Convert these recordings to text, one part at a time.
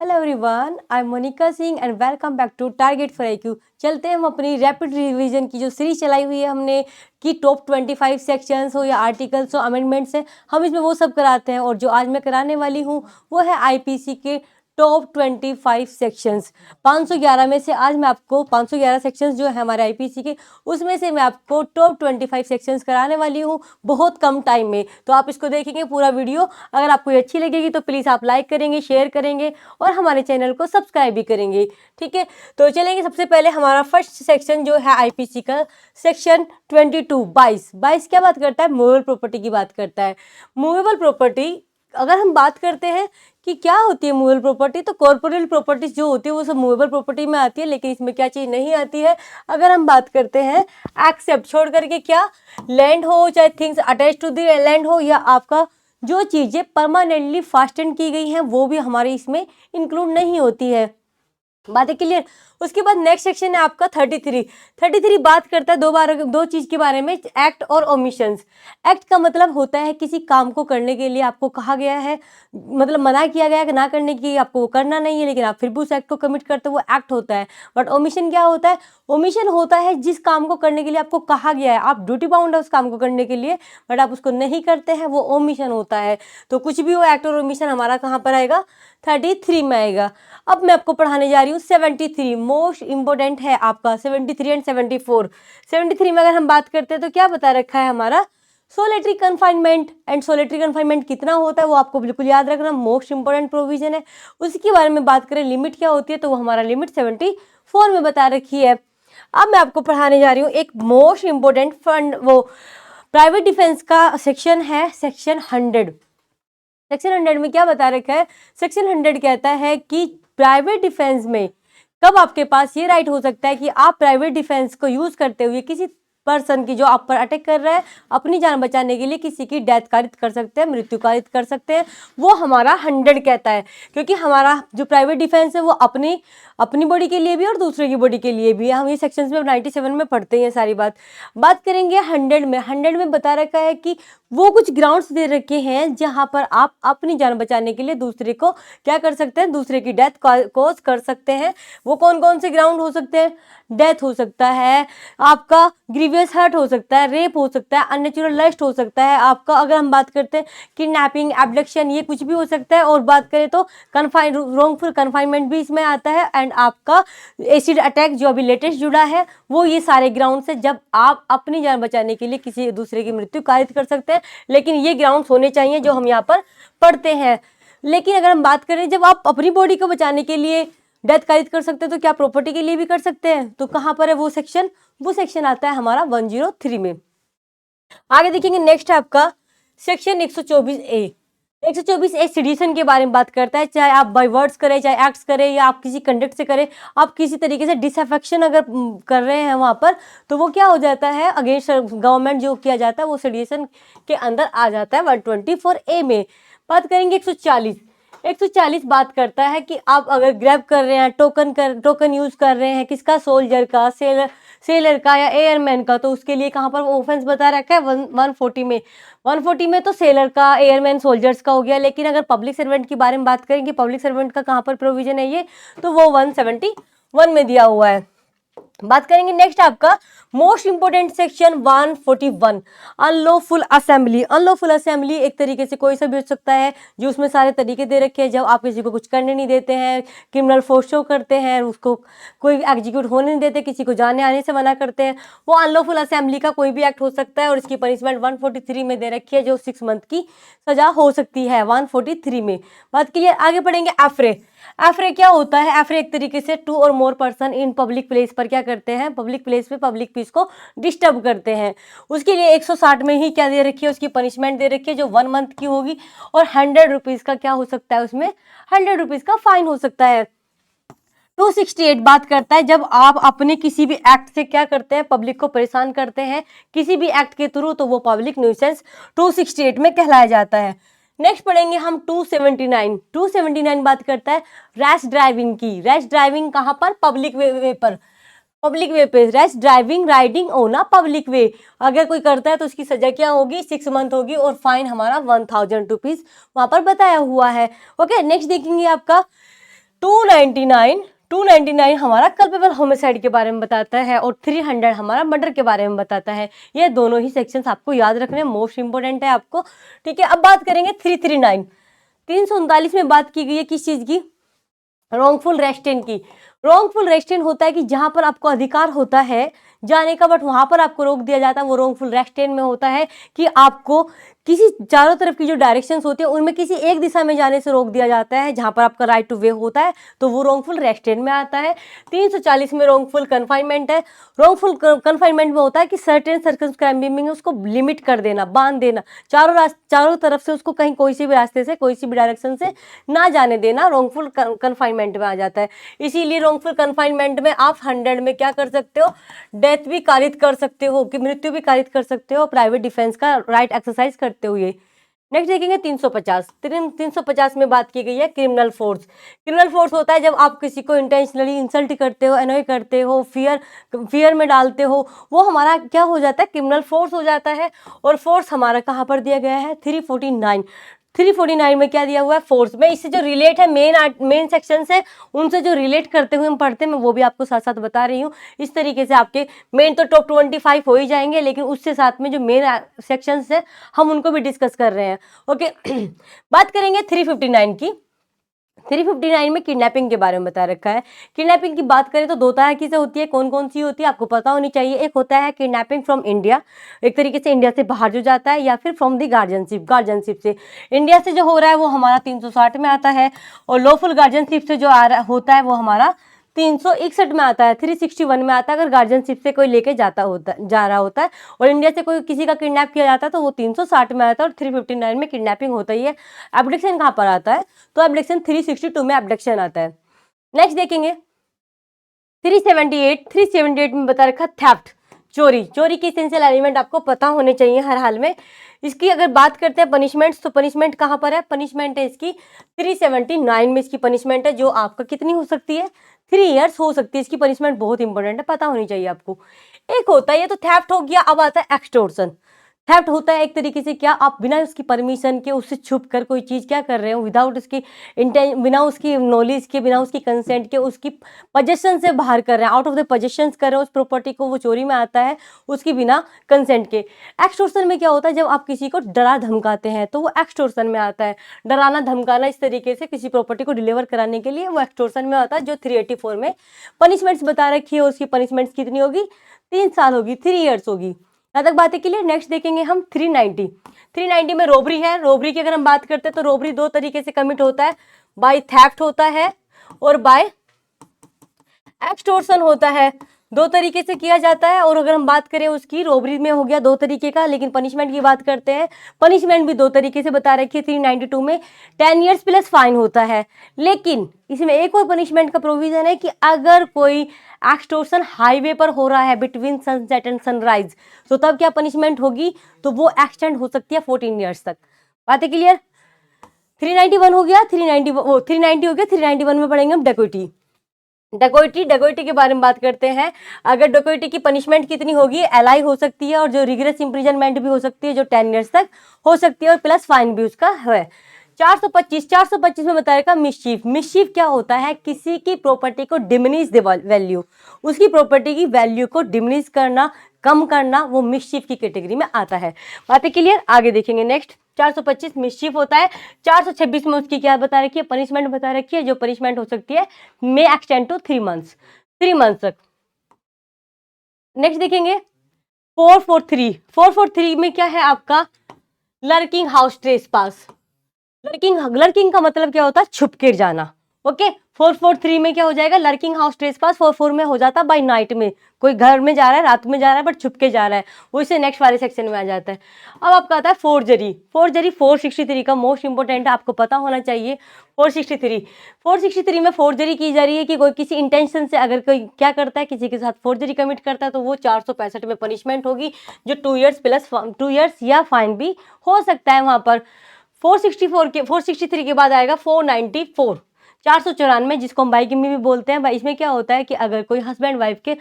Hello everyone, I am Monika Singh and welcome back to target for IQ. चलते हैं हम अपनी रैपिड रिवीजन की जो सीरीज चलाई हुई है हमने कि टॉप 25 सेक्शंस हो या आर्टिकल्स हो, अमेंडमेंट्स है, हम इसमें वो सब कराते हैं। और जो आज मैं कराने वाली हूँ वो है आईपीसी के टॉप 25 सेक्शंस। 511 में से आज मैं आपको 511 सेक्शंस जो है हमारे आईपीसी के, उसमें से मैं आपको टॉप 25 सेक्शंस कराने वाली हूँ बहुत कम टाइम में। तो आप इसको देखेंगे पूरा वीडियो। अगर आपको ये अच्छी लगेगी तो प्लीज़ आप लाइक करेंगे, शेयर करेंगे और हमारे चैनल को सब्सक्राइब भी करेंगे। ठीक है, तो चलेंगे। सबसे पहले हमारा फर्स्ट सेक्शन जो है आईपीसी का सेक्शन 22 क्या बात करता है? मूवेबल प्रॉपर्टी की बात करता है। मूवेबल प्रॉपर्टी अगर हम बात करते हैं कि क्या होती है मूवेबल प्रॉपर्टी, तो कॉर्पोरेल प्रॉपर्टीज जो होती है वो सब मूवेबल प्रॉपर्टी में आती है। लेकिन इसमें क्या चीज़ नहीं आती है? अगर हम बात करते हैं एक्सेप्ट छोड़ करके, क्या लैंड हो, चाहे things attach to the land हो, या आपका जो चीज़ें परमानेंटली फास्टेन की गई हैं वो भी हमारे इसमें इंक्लूड नहीं होती है। बात है क्लियर? उसके बाद नेक्स्ट सेक्शन है आपका 33 बात करता है दो चीज के बारे में, एक्ट और ओमिशंस। एक्ट का मतलब होता है किसी काम को करने के लिए आपको कहा गया है, मतलब मना किया गया है कि ना करने की, आपको वो करना नहीं है लेकिन आप फिर भी उस एक्ट को कमिट करते हो, वो एक्ट होता है। बट ओमिशन क्या होता है? ओमिशन होता है जिस काम को करने के लिए आपको कहा गया है, आप ड्यूटी बाउंड है उस काम को करने के लिए, बट आप उसको नहीं करते हैं, वो ओमिशन होता है। तो कुछ भी हो, एक्ट और ओमिशन हमारा कहाँ पर आएगा? 33 में आएगा। अब मैं आपको पढ़ाने जा रही हूँ 73, मोस्ट इंपॉर्टेंट है आपका 73 एंड 74। 73 में अगर हम बात करते हैं तो क्या बता रखा है हमारा? Solitary confinement. And solitary confinement कितना होता है वो आपको बिल्कुल याद रखना, मोस्ट इंपॉर्टेंट प्रोविजन है। उसके बारे में बात करें लिमिट क्या होती है, तो वो हमारा लिमिट 74 में बता रखी है। अब मैं आपको पढ़ाने जा रही हूँ एक मोस्ट इंपॉर्टेंट फंड, वो प्राइवेट डिफेंस का सेक्शन है, सेक्शन 100। सेक्शन 100 में क्या बता रखा है? सेक्शन 100 कहता है कि प्राइवेट डिफेंस में कब आपके पास ये राइट हो सकता है कि आप प्राइवेट डिफेंस को यूज करते हुए किसी पर्सन की जो आप पर अटैक कर रहा है, अपनी जान बचाने के लिए किसी की डेथ कारित कर सकते हैं, मृत्यु कारित कर सकते हैं। वो हमारा 100 कहता है, क्योंकि हमारा जो प्राइवेट डिफेंस है वो अपनी बॉडी के लिए भी और दूसरे की बॉडी के लिए भी। हम ये सेक्शंस में 97 में पढ़ते हैं सारी बात करेंगे 100 में बता रखा है कि वो कुछ ग्राउंड्स दे रखे हैं जहां पर आप अपनी जान बचाने के लिए दूसरे को क्या कर सकते हैं? दूसरे की डेथ कॉज कर सकते हैं। वो कौन कौन से ग्राउंड हो सकते हैं? डेथ हो सकता है, आपका ग्रीवियस हर्ट हो सकता है, रेप हो सकता है, अननेचुरल लस्ट हो सकता है आपका, अगर हम बात करते हैं किडनैपिंग, एब्डक्शन, ये कुछ भी हो सकता है। और बात करें तो रॉन्गफुल कन्फाइनमेंट भी इसमें आता है। एंड आपका एसिड अटैक जो अभी लेटेस्ट जुड़ा है, वो ये सारे ग्राउंड से जब आप अपनी जान बचाने के लिए किसी दूसरे की मृत्यु कारित कर सकते हैं। लेकिन ये ग्राउंड्स होने चाहिए जो हम यहाँ पर पढ़ते हैं। लेकिन अगर हम बात करें जब आप अपनी बॉडी को बचाने के लिए डेथ कारित कर सकते हैं तो क्या प्रॉपर्टी के लिए भी कर सकते हैं? तो कहाँ पर है वो सेक्शन? वो सेक्शन आता है हमारा 103 में। आगे देखेंगे, नेक्स्ट है आपका सेक्शन 124A। 124A सिटीजन के बारे में बात करता है। चाहे आप बाय वर्ड्स करें, चाहे एक्ट्स करें, या आप किसी कंडक्ट से करें, आप किसी तरीके से डिसअफेक्शन अगर कर रहे हैं वहां पर, तो वो क्या हो जाता है? अगेंस्ट गवर्नमेंट जो किया जाता है वो सिटीजन के अंदर आ जाता है 124A में। बात करेंगे 140 बात करता है कि आप अगर ग्रैब कर रहे हैं, टोकन यूज कर रहे हैं, किसका? सोल्जर का, सेलर का या एयरमैन का, तो उसके लिए कहाँ पर ऑफेंस बता रखा है? 140 में। 140 में तो सेलर का, एयरमैन, सोल्जर्स का हो गया। लेकिन अगर पब्लिक सर्वेंट की बारे में बात करेंगे, पब्लिक सर्वेंट का कहाँ पर प्रोविजन है ये? तो वो 171 में दिया हुआ है। बात करेंगे नेक्स्ट आपका most important section 141, unlawful assembly. Unlawful assembly एक तरीके से कोई सा भी हो सकता है, जो उसमें सारे तरीके दे रखे हैं। जब आप किसी को कुछ करने नहीं देते हैं, क्रिमिनल फोर्स शो करते हैं, उसको कोई एग्जीक्यूट होने नहीं देते, किसी को जाने आने से मना करते हैं, वो अनलॉफुल असेंबली का कोई भी एक्ट हो सकता है। और इसकी पनिशमेंट 143 में दे रखी है, जो 6 मंथ की सजा हो सकती है 143 में। बात क्लियर? आगे पढ़ेंगे एफरे। एफरे क्या होता है? एफरे एक तरीके से 2 और more person in public place पर क्या करते हैं? पब्लिक प्लेस पे पब्लिक पीस को डिस्टर्ब करते हैं। उसके लिए 160 में ही क्या दे रखी है? उसकी पनिशमेंट दे रखी है, जो 1 मंथ की होगी। और 100 रुपीज का क्या हो सकता है? उसमें 100 रुपीज का फाइन हो सकता है। 268 बात करता है जब आप अपने किसी भी एक्ट से क्या करते हैं? पब्लिक को परेशान करते हैं किसी भी एक्ट के थ्रू, तो वो पब्लिक न्यूसेंस 268 में कहलाया जाता है। नेक्स्ट पढ़ेंगे हम 279 बात करता है रैश ड्राइविंग की। रैश ड्राइविंग कहाँ पर? पब्लिक वे पर। पब्लिक वे पे rash driving, riding on a public way, अगर कोई करता है तो उसकी सजा क्या होगी? 6 मंथ होगी। और फाइन हमारा 1000 रुपीज वहां पर बताया हुआ है। ओके, नेक्स्ट देखेंगे आपका 299 हमारा कल्पेबल होमिसाइड के बारे में बताता है और 300 हमारा मर्डर के बारे में बताता है। ये दोनों ही सेक्शंस आपको याद रखने मोस्ट इंपोर्टेंट है आपको, ठीक है। अब बात करेंगे 339 में बात की गई है किस चीज की, रॉन्गफुल रेस्टेन की। रॉन्गफुल रेस्टेन होता है कि जहां पर आपको अधिकार होता है जाने का बट वहां पर आपको रोक दिया जाता है, वो रॉन्गफुल रेस्टेन में होता है कि आपको किसी चारों तरफ की जो डायरेक्शंस होती है उनमें किसी एक दिशा में जाने से रोक दिया जाता है जहां पर आपका राइट टू वे होता है, तो वो रॉन्गफुल रेस्टेन में आता है। 340 में रॉन्गफुल कन्फाइनमेंट है। रॉन्गफुल कन्फाइनमेंट में होता है कि सर्टेन सर्कमस्क्राइबिंग में उसको लिमिट कर देना, बांध देना, चारों तरफ से उसको कहीं कोई सी भी रास्ते से कोई सी भी डायरेक्शन से ना जाने देना, रॉन्गफुल कन्फाइनमेंट में आ जाता है। इसीलिए रॉन्गफुल कन्फाइनमेंट में आप 100 में क्या कर सकते हो, डेथ भी कारित कर सकते हो, कि मृत्यु भी कारित कर सकते हो प्राइवेट डिफेंस का राइट एक्सरसाइज करते हुए। नेक्स्ट देखेंगे 350 में बात की गई है क्रिमिनल फोर्स। क्रिमिनल फोर्स होता है जब आप किसी को इंटेंशनली इंसल्ट करते हो, अनॉय करते हो, फियर में डालते हो, वो हमारा क्या हो जाता है, क्रिमिनल फोर्स हो जाता है। और फोर्स हमारा कहाँ पर दिया गया है, 349 में क्या दिया हुआ है, फोर्स में। इससे जो रिलेट है मेन सेक्शन से, उनसे जो रिलेट करते हुए हम पढ़ते हैं मैं वो भी आपको साथ साथ बता रही हूँ। इस तरीके से आपके मेन तो टॉप 25 हो ही जाएंगे, लेकिन उससे साथ में जो मेन सेक्शंस है हम उनको भी डिस्कस कर रहे हैं, ओके। बात करेंगे 359 की। 359 में किडनैपिंग के बारे में बता रखा है। किडनैपिंग की बात करें तो दो तरह की से होती है, कौन कौन सी होती है आपको पता होनी चाहिए। एक होता है किडनैपिंग फ्रॉम इंडिया, एक तरीके से इंडिया से बाहर जो जाता है, या फिर फ्रॉम दी गार्जियनशिप से। इंडिया से जो हो रहा है वो हमारा 360 में आता है, और लॉफुल गार्जियनशिप से जो होता है वो हमारा 361 में आता है, 361 में आता है अगर गार्जियनशिप से कोई लेके जा रहा होता है। और इंडिया से कोई किसी का किडनैप किया जाता है तो वो 360 में आता है, और 359 में किडनैपिंग होता ही है। एब्डक्शन कहाँ पर आता है, तो एब्डक्शन 362 में एब्डक्शन आता है। नेक्स्ट देखेंगे 378 में बता रखा थेफ्ट, चोरी के इसेंशियल एलिमेंट आपको पता होने चाहिए हर हाल में। इसकी अगर बात करते हैं पनिशमेंट्स, तो पनिशमेंट कहाँ पर है, पनिशमेंट है इसकी 379 में इसकी पनिशमेंट है, जो आपका कितनी हो सकती है, 3 इयर्स हो सकती है। इसकी पनिशमेंट बहुत इंपॉर्टेंट है, पता होनी चाहिए आपको। एक होता है, ये तो थेफ्ट हो गया। अब आता है एक्सटोर्शन। थेफ्ट होता है एक तरीके से क्या, आप बिना उसकी परमिशन के उससे छुप कर कोई चीज़ क्या कर रहे हो, विदाउट उसकी बिना उसकी नॉलेज के, बिना उसकी कंसेंट के, उसकी पोजेशन से बाहर कर रहे हैं, आउट ऑफ द पोजेशन कर रहे हो उस प्रॉपर्टी को, वो चोरी में आता है उसकी बिना कंसेंट के। एक्सटोर्शन में क्या होता है, जब आप किसी को डरा धमकाते हैं तो वो एक्सटोर्शन में आता है। डराना धमकाना इस तरीके से किसी प्रॉपर्टी को डिलीवर कराने के लिए, वो एक्सटोर्शन में आता है, जो 384 में पनिशमेंट्स बता रखी है। उसकी पनिशमेंट्स कितनी होगी, 3 साल होगी, 3 इयर्स होगी। यहाँ तक बातें के लिए नेक्स्ट देखेंगे हम 390 में रोबरी है। रोबरी की अगर हम बात करते हैं तो रोबरी दो तरीके से कमिट होता है, बाय थेफ्ट होता है और बाय एक्सटोर्शन होता है। दो तरीके से किया जाता है। और अगर हम बात करें उसकी, रोबरी में हो गया 2 तरीके का, लेकिन पनिशमेंट की बात करते हैं, पनिशमेंट भी 2 तरीके से बता रखी है। 392 में 10 इयर्स प्लस फाइन होता है, लेकिन इसमें एक और पनिशमेंट का प्रोविजन है कि अगर कोई एक्सटोर्शन हाईवे पर हो रहा है बिटवीन सनसेट एंड सनराइज, तो तब क्या पनिशमेंट होगी, तो वो एक्सटेंड हो सकती है 14 ईयर्स तक। बातें क्लियर। 391 हो गया, 390 हो गया। 391 में पढ़ेंगे हम डकैती के बारे में बात करते हैं। अगर डकैती की पनिशमेंट कितनी होगी, एलआई हो सकती है, और जो रिगरस इंप्रिजनमेंट भी हो सकती है, जो 10 इयर्स तक हो सकती है, और प्लस फाइन भी उसका है। 425 में बताया रखा मिसचीफ क्या होता है, किसी की प्रॉपर्टी को डिमिनिश द वैल्यू, उसकी प्रॉपर्टी की वैल्यू को डिमिनिश करना, कम करना, वो मिसचीफ की कैटेगरी में आता है। बातें क्लियर। आगे देखेंगे नेक्स्ट 425 मिसचीफ होता है। 426 में उसकी क्या बता रखी है, पनिशमेंट बता रखी है, जो पनिशमेंट हो सकती है मे एक्सटेंड टू 3 मंथ्स तक। नेक्स्ट देखेंगे 443 में क्या है आपका, लर्किंग हाउस ट्रेसपास। लर्किंग का मतलब क्या होता है, छुप कर जाना, ओके। 443 में क्या हो जाएगा, लर्किंग हाउस ट्रेसपास। 44 में हो जाता बाय नाइट में, कोई घर में जा रहा है, रात में जा रहा है, बट छुप के जा रहा है, वो इससे नेक्स्ट वाले सेक्शन में आ जाता है। अब आपका आता है फोर्जरी 463 का मोस्ट इंपोर्टेंट है, आपको पता होना चाहिए। 463 में फोर्जरी की जा रही है कि कोई किसी इंटेंशन से अगर कोई क्या करता है, किसी के साथ फोर्जरी कमिट करता है, तो वो 465 में पनिशमेंट होगी, जो 2 इयर्स या फाइन भी हो सकता है वहां पर। 463 के बाद आएगा 494 जिसको हम बाइकिंग में भी बोलते हैं। इसमें क्या होता है कि अगर कोई हस्बैंड वाइफ के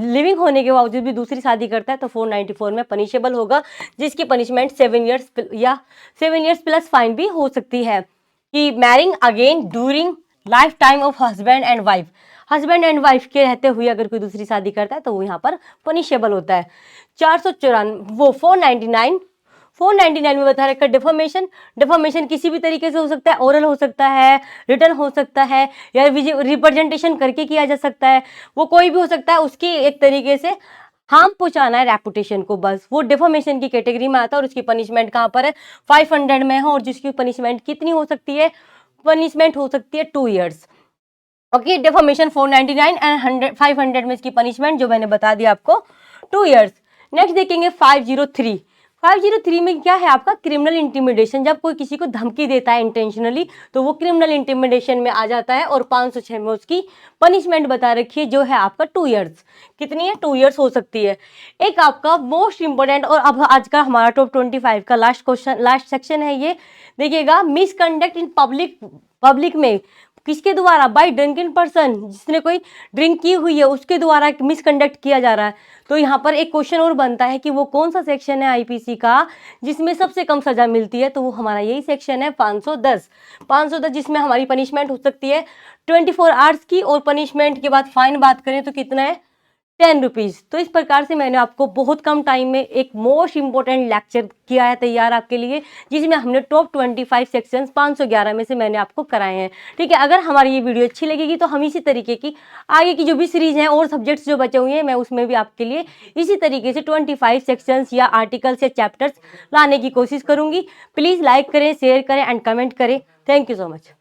लिविंग होने के बावजूद भी दूसरी शादी करता है तो 494 में पनिशेबल होगा, जिसकी पनिशमेंट 7 इयर्स प्लस फाइन भी हो सकती है। कि marrying again during life time of husband and wife, husband and wife के रहते हुए अगर कोई दूसरी शादी करता है तो वो यहाँ पर पनिशेबल होता है। 494 वो 499 में बता रखा डिफॉर्मेशन। डिफॉर्मेशन किसी भी तरीके से हो सकता है, ओरल हो सकता है, रिटर्न हो सकता है, या रिप्रेजेंटेशन करके किया जा सकता है, वो कोई भी हो सकता है। उसकी एक तरीके से हार्म पहुंचाना है रेपुटेशन को, बस वो डिफॉर्मेशन की कैटेगरी में आता है। और उसकी पनिशमेंट कहाँ पर है, 500 में है। और जिसकी पनिशमेंट कितनी हो सकती है, पनिशमेंट हो सकती है 2 ईयर्स। ओके, डिफॉर्मेशन 499 एंड 500 में इसकी पनिशमेंट जो मैंने बता दिया आपको 2 ईयर्स। नेक्स्ट देखेंगे 503। 503 में क्या है आपका, क्रिमिनल इंटिमिडेशन। जब कोई किसी को धमकी देता है इंटेंशनली तो वो क्रिमिनल इंटिमिडेशन में आ जाता है। और 506 में उसकी पनिशमेंट बता रखी है जो है आपका 2 ईयर्स। कितनी है, 2 ईयर्स हो सकती है। एक आपका मोस्ट इंपॉर्टेंट और अब आज का हमारा टॉप 25 का लास्ट क्वेश्चन, लास्ट सेक्शन है ये। देखिएगा, मिसकंडक्ट इन पब्लिक में किसके द्वारा, बाय ड्रिंकिंग पर्सन, जिसने कोई ड्रिंक की हुई है उसके द्वारा मिसकंडक्ट किया जा रहा है। तो यहाँ पर एक क्वेश्चन और बनता है कि वो कौन सा सेक्शन है आईपीसी का जिसमें सबसे कम सजा मिलती है। तो वो हमारा यही सेक्शन है 510, जिसमें हमारी पनिशमेंट हो सकती है 24 आवर्स की। और पनिशमेंट के बाद फाइन बात करें तो कितना है, 10 रुपीज़। तो इस प्रकार से मैंने आपको बहुत कम टाइम में एक मोस्ट इंपॉर्टेंट लेक्चर किया है तैयार आपके लिए, जिसमें हमने टॉप 25 सेक्शंस 511 में से मैंने आपको कराए हैं। ठीक है, अगर हमारी ये वीडियो अच्छी लगेगी तो हम इसी तरीके की आगे की जो भी सीरीज हैं और सब्जेक्ट्स जो बचे हुए हैं मैं उसमें भी आपके लिए इसी तरीके से 25 सेक्शंस या आर्टिकल्स या चैप्टर्स लाने की कोशिश करूँगी। प्लीज़ लाइक करें, शेयर करें एंड कमेंट करें। Thank you so much.